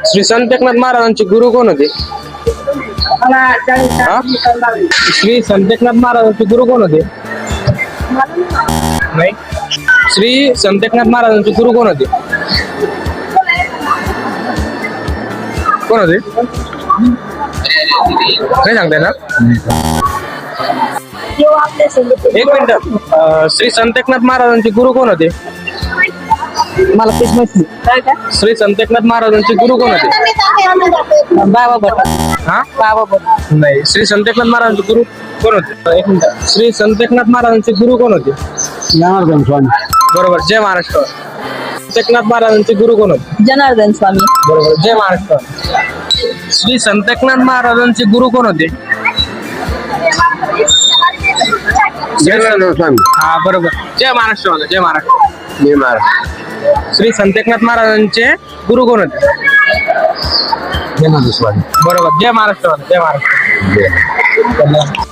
श्री संत एकनाथ महाराजांचे गुरु कोण होते? श्री संत एकनाथ महाराजांचे गुरु कोण होते? नाही. श्री संत एकनाथ महाराजांचे गुरु कोण होते? कोण होते? नाही सांगताय ना? एक मिनिट. श्री संत एकनाथ महाराजांचे गुरु कोण होते? मला तेच माहिती. श्री संत एकनाथ महाराजांचे गुरु कोण होते? बाबा भट. हा, बाबा भट. नाही. श्री संत एकनाथ महाराजांचे गुरु कोण होते? एक मिनिट. श्री संत एकनाथ महाराजांचे गुरु कोण होते? जनार्दन स्वामी. बरोबर. जय महाराष्ट्र. संत एकनाथ महाराजांचे गुरु कोण होते? जनार्दन स्वामी. बरोबर. जय महाराष्ट्र. श्री संत एकनाथ महाराजांचे गुरु कोण होते? जनार्दन स्वामी. हा, बरोबर. जय महाराष्ट्र. जय महाराष्ट्र. जय महाराज. श्री संत एकनाथ महाराजांचे गुरु कोण होते? जनार्दन स्वामी. बरोबर. जय महाराष्ट्र. जय महाराष्ट्र. जय.